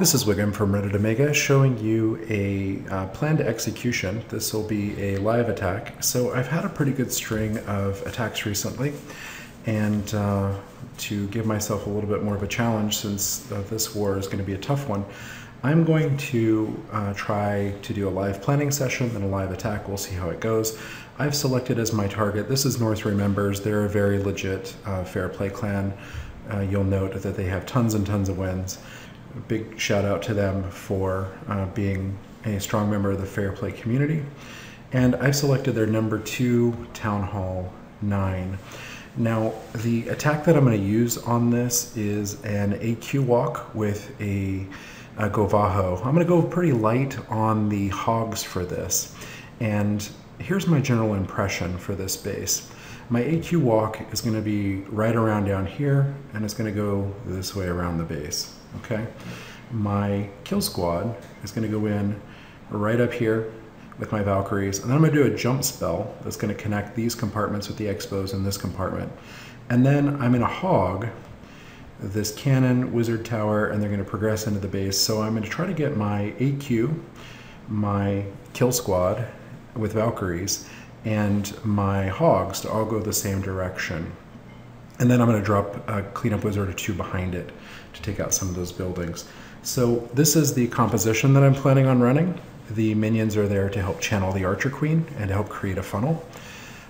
This is Wiggum from Reddit Omega showing you a planned execution. This will be a live attack. So I've had a pretty good string of attacks recently, and to give myself a little bit more of a challenge, since this war is going to be a tough one, I'm going to try to do a live planning session and a live attack. We'll see how it goes. I've selected as my target, this is North Remembers. They're a very legit fair play clan. You'll note that they have tons and tons of wins. A big shout out to them for being a strong member of the fair play community. And I've selected their number 2 Town Hall 9. Now, the attack that I'm going to use on this is an AQ walk with a Govaho. I'm going to go pretty light on the hogs for this. And here's my general impression for this base. My AQ walk is going to be right around down here, and it's going to go this way around the base. Okay, my kill squad is going to go in right up here with my Valkyries, and then I'm going to do a jump spell that's going to connect these compartments with the Expos in this compartment. And then I'm going to hog this cannon wizard tower, and they're going to progress into the base. So I'm going to try to get my AQ, my kill squad with Valkyries, and my hogs to all go the same direction. And then I'm going to drop a cleanup wizard or 2 behind it to take out some of those buildings. So this is the composition that I'm planning on running. The minions are there to help channel the Archer Queen and to help create a funnel.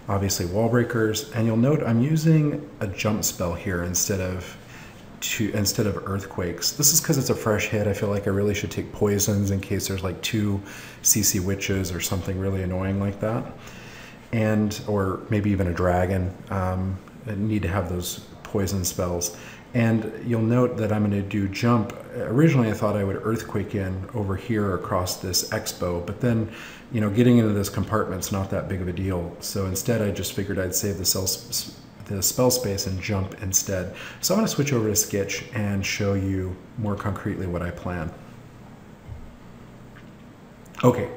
Obviously wall breakers, and you'll note I'm using a jump spell here instead of earthquakes. This is because it's a fresh hit. I feel like I really should take poisons in case there's like 2 CC witches or something really annoying like that, or maybe even a dragon. I need to have those poison spells. And you'll note that I'm going to do jump. Originally I thought I would earthquake in over here across this expo, but then, you know, getting into this compartment's not that big of a deal. So instead I just figured I'd save the spell space and jump instead. So I'm going to switch over to Sketch and show you more concretely what I plan. Okay,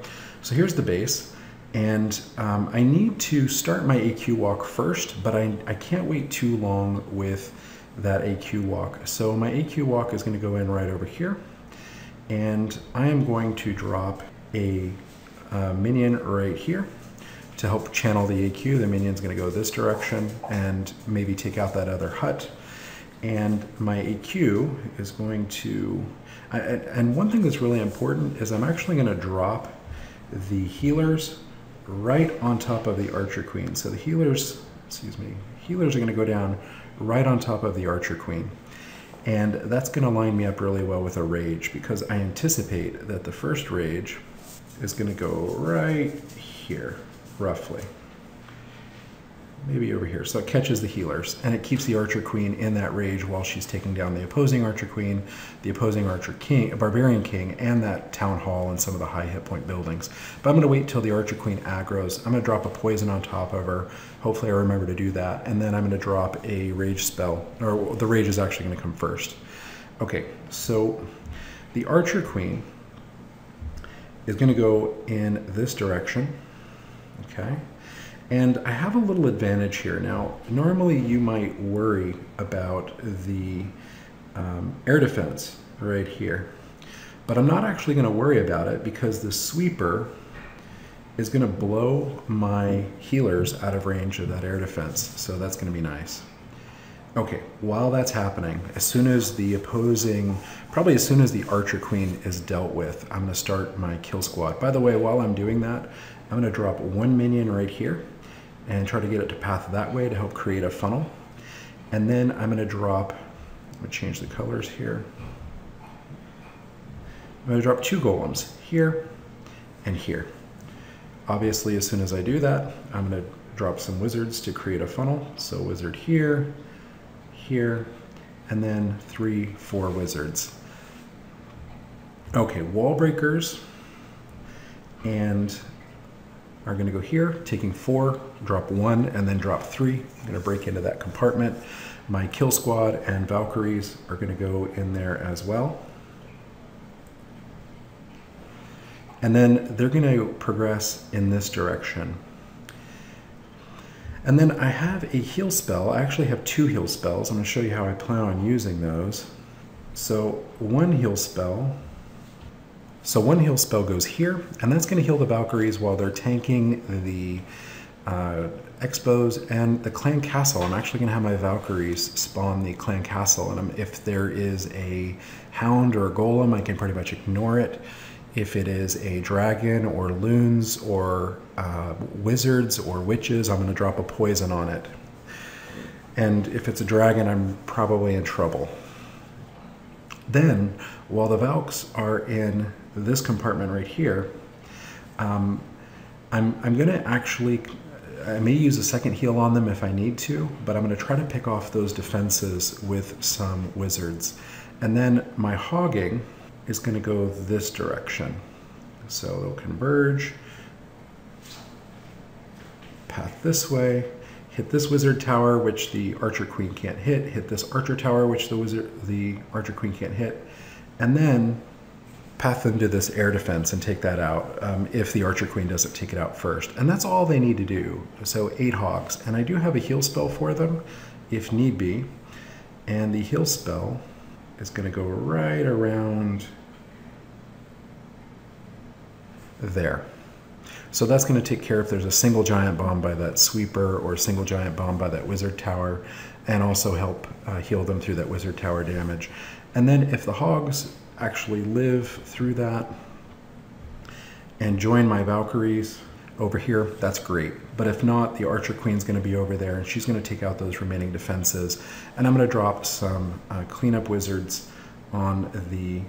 so here's the base. And I need to start my AQ walk first, but I can't wait too long with that AQ walk. So my AQ walk is going to go in right over here, and I am going to drop a minion right here to help channel the AQ. The minion's going to go this direction and maybe take out that other hut. And my AQ is going to, and one thing that's really important is I'm actually going to drop the healers right on top of the Archer Queen. So the healers are going to go down right on top of the Archer Queen. And that's going to line me up really well with a rage, because I anticipate that the first rage is going to go right here, roughly. Maybe over here. So it catches the healers, and it keeps the Archer Queen in that rage while she's taking down the opposing Archer Queen, the opposing Archer King, Barbarian King, and that Town Hall and some of the high hit point buildings. But I'm going to wait till the Archer Queen aggroes. I'm going to drop a poison on top of her. Hopefully I remember to do that. And then I'm going to drop a rage spell, or the rage is actually going to come first. Okay, so the Archer Queen is going to go in this direction. Okay. And I have a little advantage here. Now, normally you might worry about the air defense right here, but I'm not actually going to worry about it, because the sweeper is going to blow my healers out of range of that air defense. So that's going to be nice. Okay, while that's happening, as soon as the probably as soon as the Archer Queen is dealt with, I'm going to start my kill squad. By the way, while I'm doing that, I'm going to drop 1 minion right here and try to get it to path that way to help create a funnel. And then I'm going to drop, I'm going to change the colors here. I'm going to drop 2 golems here and here. Obviously, as soon as I do that, I'm going to drop some wizards to create a funnel. So wizard here, here, and then 3, 4 wizards. Okay, wall breakers and are going to go here, taking 4, drop 1, and then drop 3. I'm going to break into that compartment. My kill squad and Valkyries are going to go in there as well. And then they're going to progress in this direction. And then I have a heal spell. I actually have 2 heal spells. I'm going to show you how I plan on using those. So one heal spell goes here, and that's going to heal the Valkyries while they're tanking the Expos and the Clan Castle. I'm actually going to have my Valkyries spawn the Clan Castle, and if there is a Hound or a Golem, I can pretty much ignore it. If it is a Dragon or Loons or Wizards or Witches, I'm going to drop a poison on it. And if it's a Dragon, I'm probably in trouble. Then, while the Valks are in this compartment right here, I'm going to actually, I may use a second heal on them if I need to, but I'm going to try to pick off those defenses with some Wizards. And then my hogging is going to go this direction. So they'll converge, path this way, hit this Wizard Tower, which the Archer Queen can't hit this Archer Tower, which the Archer Queen can't hit, and then path them to this air defense and take that out if the Archer Queen doesn't take it out first. And that's all they need to do. So 8 hogs. And I do have a heal spell for them if need be. And the heal spell is going to go right around there. So that's going to take care if there's a single giant bomb by that sweeper or a single giant bomb by that Wizard Tower, and also help heal them through that Wizard Tower damage. And then if the hogs actually live through that and join my Valkyries over here, that's great. But if not, the Archer Queen's going to be over there, and she's going to take out those remaining defenses. And I'm going to drop some cleanup Wizards on the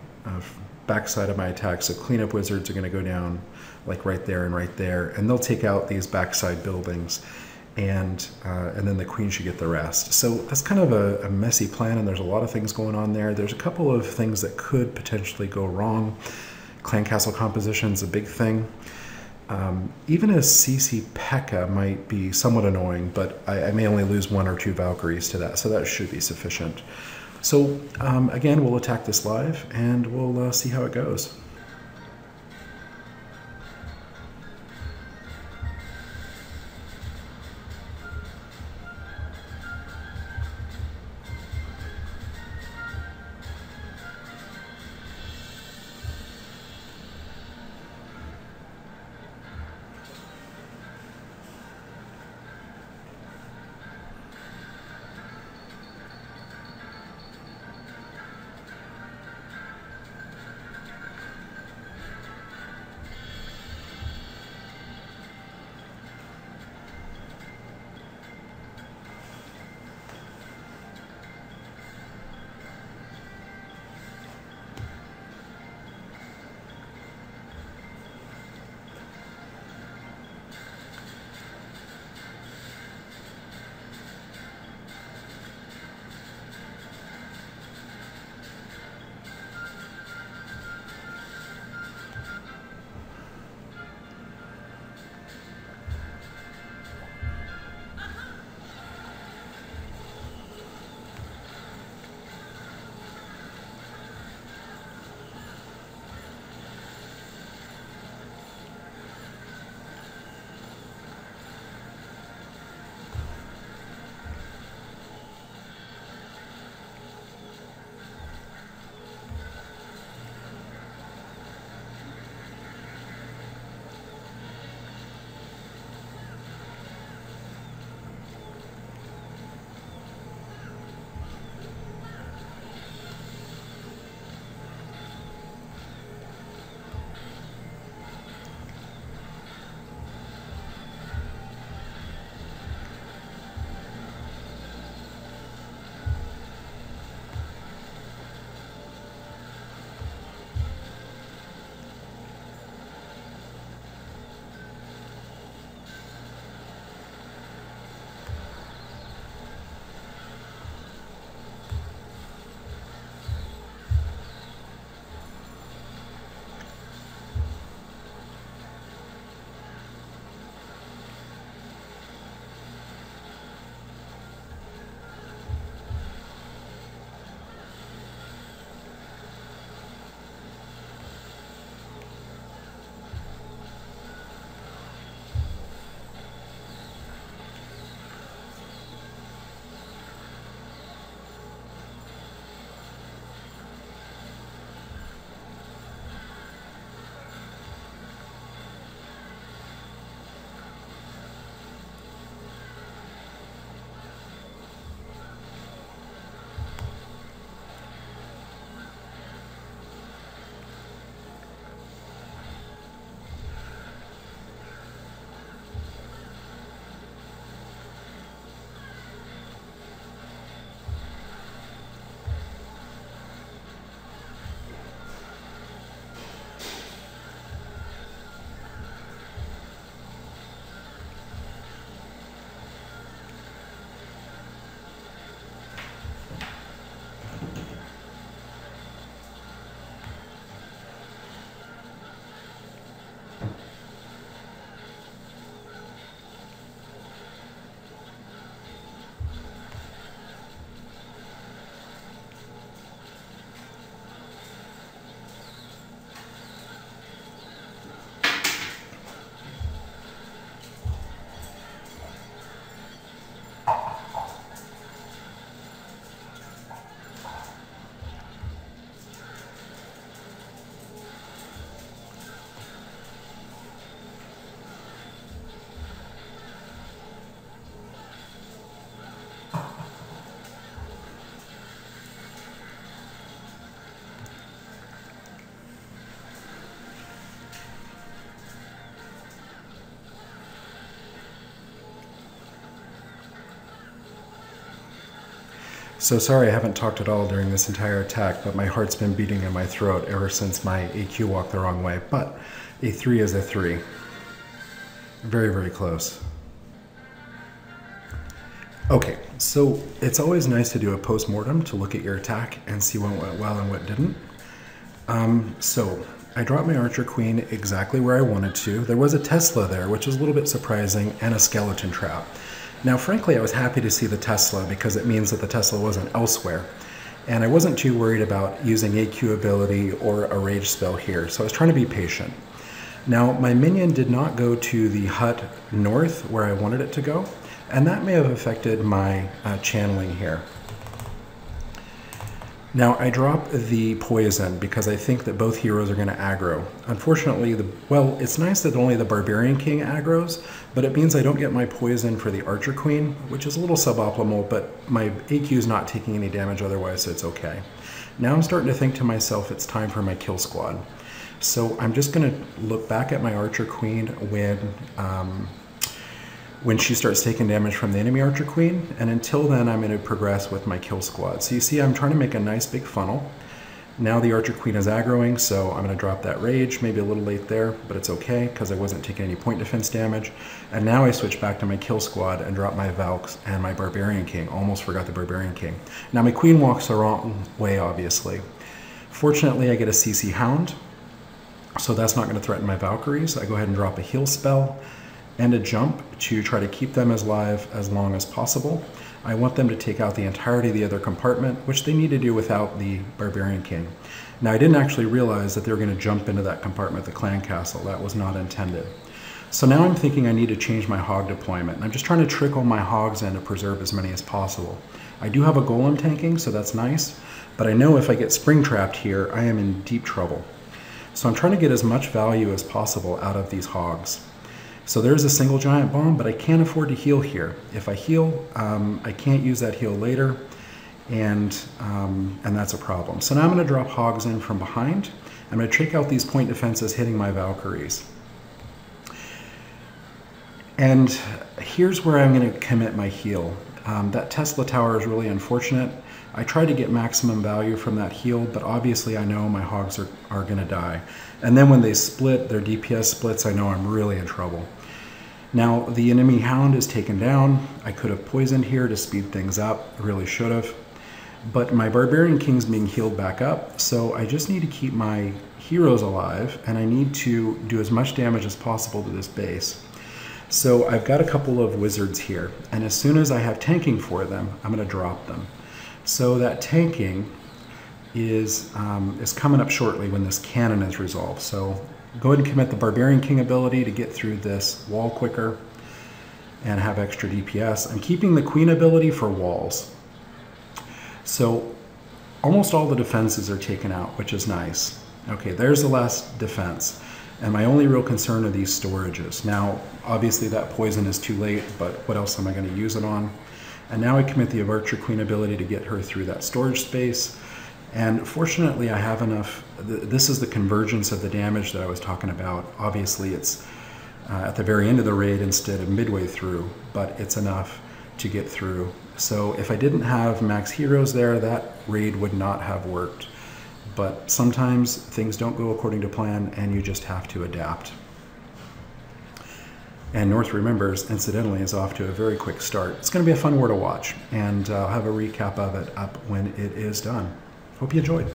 backside of my attack. So cleanup Wizards are going to go down like right there, and they'll take out these backside buildings, and then the Queen should get the rest. So that's kind of a messy plan, and there's a lot of things going on there. There's a couple of things that could potentially go wrong. Clan Castle composition is a big thing. Even a CC P.E.K.K.A. might be somewhat annoying, but I may only lose 1 or 2 Valkyries to that, so that should be sufficient. So again, we'll attack this live, and we'll see how it goes. So sorry I haven't talked at all during this entire attack, but my heart's been beating in my throat ever since my AQ walked the wrong way. But a 3 is a 3. Very, very close. Okay, so it's always nice to do a post-mortem to look at your attack and see what went well and what didn't. So I dropped my Archer Queen exactly where I wanted to. There was a Tesla there, which was a little bit surprising, and a skeleton trap. Now, frankly, I was happy to see the Tesla because it means that the Tesla wasn't elsewhere. And I wasn't too worried about using AQ ability or a rage spell here, so I was trying to be patient. Now, my minion did not go to the hut north where I wanted it to go, and that may have affected my channeling here. Now, I drop the poison because I think that both heroes are going to aggro. Unfortunately, well, it's nice that only the Barbarian King aggroes, but it means I don't get my poison for the Archer Queen, which is a little suboptimal, but my AQ is not taking any damage otherwise, so it's okay. Now I'm starting to think to myself, it's time for my kill squad. So I'm just going to look back at my Archer Queen when she starts taking damage from the enemy Archer Queen, and until then I'm going to progress with my kill squad. So you see I'm trying to make a nice big funnel. Now the Archer Queen is aggroing, so I'm going to drop that rage, maybe a little late there, but it's okay because I wasn't taking any point defense damage. And now I switch back to my kill squad and drop my Valks and my Barbarian King. Almost forgot the Barbarian King. Now my Queen walks the wrong way, obviously. Fortunately, I get a CC Hound, so that's not going to threaten my Valkyries. I go ahead and drop a heal spell and a jump to try to keep them as alive as long as possible. I want them to take out the entirety of the other compartment, which they need to do without the Barbarian King. Now, I didn't actually realize that they were going to jump into that compartment, the clan castle. That was not intended. So now I'm thinking I need to change my hog deployment. And I'm just trying to trickle my hogs in to preserve as many as possible. I do have a golem tanking, so that's nice, but I know if I get spring trapped here, I am in deep trouble. So I'm trying to get as much value as possible out of these hogs. So there's a single giant bomb, but I can't afford to heal here. If I heal, I can't use that heal later, and that's a problem. So now I'm going to drop hogs in from behind. I'm going to take out these point defenses hitting my Valkyries. And here's where I'm going to commit my heal. That Tesla tower is really unfortunate. I tried to get maximum value from that heal, but obviously I know my hogs are going to die. And then when they split, their DPS splits, I know I'm really in trouble. Now, the enemy Hound is taken down. I could have poisoned here to speed things up. I really should have. But my Barbarian King's being healed back up, so I just need to keep my heroes alive, and I need to do as much damage as possible to this base. So I've got a couple of wizards here, and as soon as I have tanking for them, I'm going to drop them. So that tanking is coming up shortly when this cannon is resolved. So go ahead and commit the Barbarian King ability to get through this wall quicker and have extra DPS. I'm keeping the Queen ability for walls. So almost all the defenses are taken out, which is nice. Okay, there's the last defense. And my only real concern are these storages. Now, obviously that poison is too late, but what else am I going to use it on? And now I commit the Archer Queen ability to get her through that storage space. And fortunately, I have enough. This is the convergence of the damage that I was talking about. Obviously, it's at the very end of the raid instead of midway through, but it's enough to get through. So if I didn't have max heroes there, that raid would not have worked. But sometimes things don't go according to plan, and you just have to adapt. And North Remembers, incidentally, is off to a very quick start. It's going to be a fun war to watch, and I'll have a recap of it up when it is done. Hope you enjoyed.